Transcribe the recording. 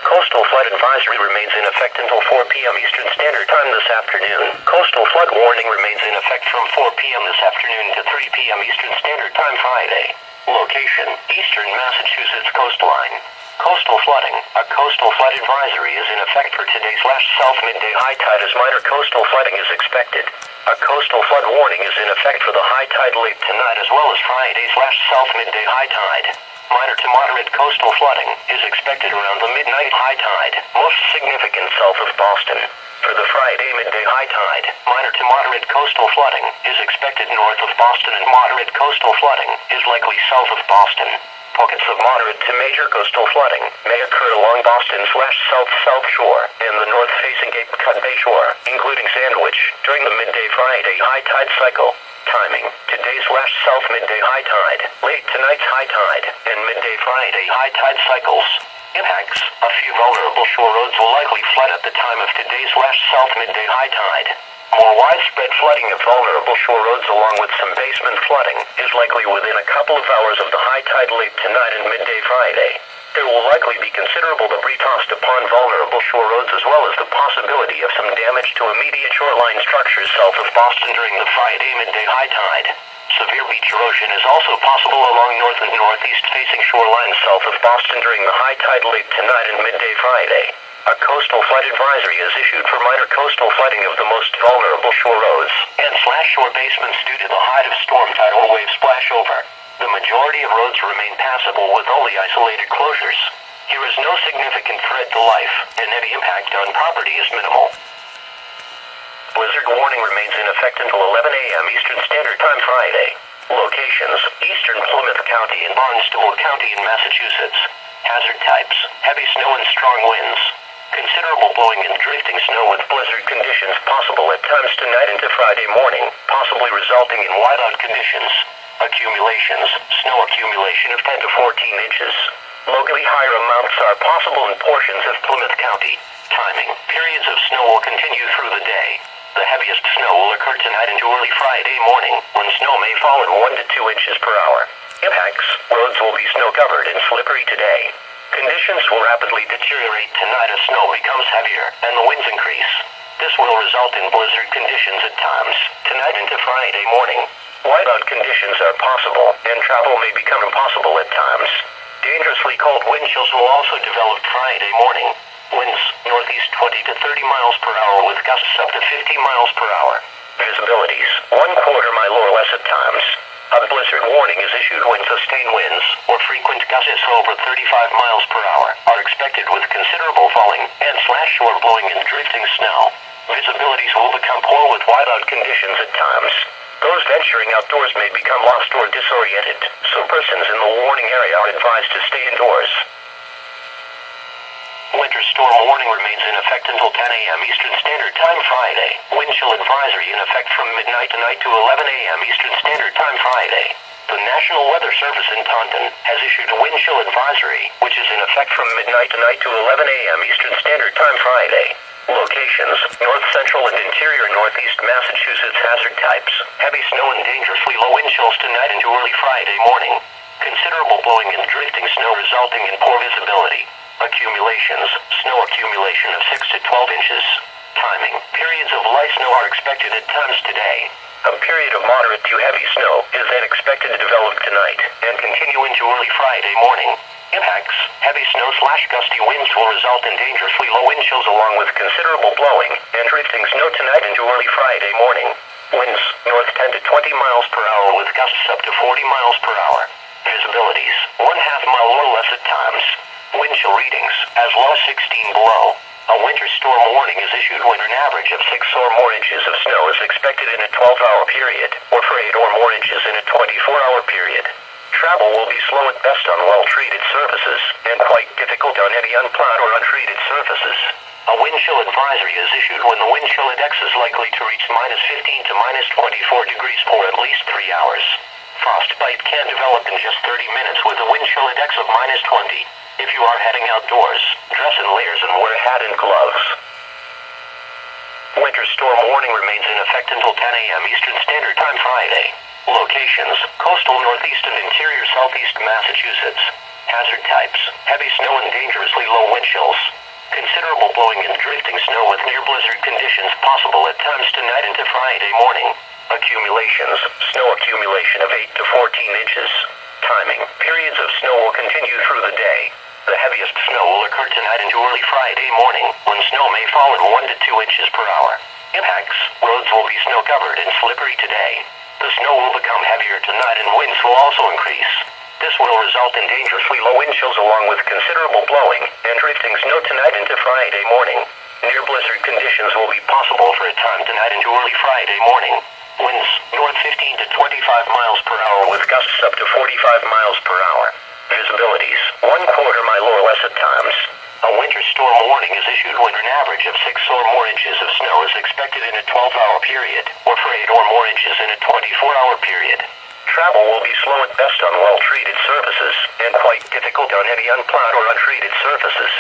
Coastal flood advisory remains in effect until 4 p.m. Eastern Standard Time this afternoon. Coastal flood warning remains in effect from 4 p.m. this afternoon to 3 p.m. Eastern Standard Time Friday. Location, Eastern Massachusetts coastline. Coastal flooding. A coastal flood advisory is in effect for today/south midday high tide as minor coastal flooding is expected. A coastal flood warning is in effect for the high tide late tonight as well as Friday/south midday high tide. Minor to moderate coastal flooding is expected around the midnight high tide, most significant south of Boston. For the Friday midday high tide, minor to moderate coastal flooding is expected north of Boston and moderate coastal flooding is likely south of Boston. Pockets of moderate to major coastal flooding may occur along Boston/south shore and the north-facing Cape Cod Bay shore, including Sandwich, during the midday Friday high tide cycle. Timing, today/south midday high tide, late tonight's high tide, and midday Friday high tide cycles. Impacts, a few vulnerable shore roads will likely flood at the time of today/south midday high tide. More widespread flooding of vulnerable shore roads along with some basement flooding is likely within a couple of hours of the high tide late tonight and midday Friday. There will likely be considerable debris tossed upon vulnerable shore roads as well as the possibility of some damage to immediate shoreline structures south of Boston during the Friday midday high tide. Severe beach erosion is also possible along north and northeast facing shorelines south of Boston during the high tide late tonight and midday Friday. A coastal flood advisory is issued for minor coastal flooding of the most vulnerable shore roads and/shore basements due to the height of storm tidal wave splashover. The majority of roads remain passable with only isolated closures. Here is no significant threat to life, and any impact on property is minimal. Blizzard warning remains in effect until 11 a.m. Eastern Standard Time Friday. Locations, Eastern Plymouth County and Barnstable County in Massachusetts. Hazard types, heavy snow and strong winds. Considerable blowing and drifting snow with blizzard conditions possible at times tonight into Friday morning, possibly resulting in whiteout conditions. Accumulations, snow accumulation of 10 to 14 inches. Locally higher amounts are possible in portions of Plymouth County. Timing, periods of snow will continue through the day. The heaviest snow will occur tonight into early Friday morning, when snow may fall at 1 to 2 inches per hour. Impacts, roads will be snow-covered and slippery today. Conditions will rapidly deteriorate tonight as snow becomes heavier and the winds increase. This will result in blizzard conditions at times, tonight into Friday morning. Whiteout conditions are possible, and travel may become impossible at times. Dangerously cold wind chills will also develop Friday morning. Winds, northeast 20 to 30 miles per hour with gusts up to 50 miles per hour. Visibilities, 1/4 mile or less at times. A blizzard warning is issued when sustained winds, or frequent gusts over 35 miles per hour, are expected with considerable falling and/shore blowing and drifting snow. Visibilities will become poor with whiteout conditions at times. Those venturing outdoors may become lost or disoriented, so persons in the warning area are advised to stay indoors. Winter storm warning remains in effect until 10 a.m. Eastern Standard Time Friday. Wind chill advisory in effect from midnight tonight to 11 a.m. Eastern Standard Time Friday. The National Weather Service in Taunton has issued a wind chill advisory, which is in effect from midnight tonight to 11 a.m. Eastern Standard Time Friday. Locations, north central and interior northeast Massachusetts. Hazard types, heavy snow and dangerously low wind chills tonight into early Friday morning. Considerable blowing and drifting snow resulting in poor visibility. Accumulations, snow accumulation of 6 to 12 inches. Timing, periods of light snow are expected at times today. A period of moderate to heavy snow is then expected to develop tonight and continue into early Friday morning. Impacts, heavy snow/gusty winds will result in dangerously low wind chills along with considerable blowing and drifting snow tonight into early Friday morning. Winds, north 10 to 20 miles per hour with gusts up to 40 miles per hour. Visibilities, 1/2 mile or less at times. Wind chill readings, as low as 16 below. A winter storm warning is issued when an average of 6 or more inches of snow is expected in a 12-hour period, or for 8 or more inches in a 24-hour period. Travel will be slow at best on well-treated surfaces, and quite difficult on any unplowed or untreated surfaces. A wind chill advisory is issued when the wind chill index is likely to reach -15 to -24 degrees for at least 3 hours. Frostbite can develop in just 30 minutes with a wind chill index of -20. If you are heading outdoors, dress in layers and wear a hat and gloves. Winter storm warning remains in effect until 10 a.m. Eastern Standard Time Friday. Locations, coastal northeast and interior southeast Massachusetts. Hazard types: heavy snow and dangerously low wind chills. Considerable blowing and drifting snow with near blizzard conditions possible at times tonight into Friday morning. Accumulations: snow accumulation of 8 to 14 inches. Timing: periods of snow will continue through the day. The heaviest snow will occur tonight into early Friday morning, when snow may fall at 1 to 2 inches per hour. Impacts: roads will be snow-covered and slippery today. The snow will become heavier tonight and winds will also increase. This will result in dangerously low wind chills along with considerable blowing and drifting snow tonight into Friday morning. Near blizzard conditions will be possible for a time tonight into early Friday morning. Winds north 15 to 25 miles per hour with gusts up to 45 miles per hour. Visibilities: 1/4 mile or less at times. A winter storm warning is issued when an average of 6 or more inches of snow is expected in a 12-hour period, or for 8 or more inches in a 24-hour period. Travel will be slow at best on well-treated surfaces, and quite difficult on any unplowed or untreated surfaces.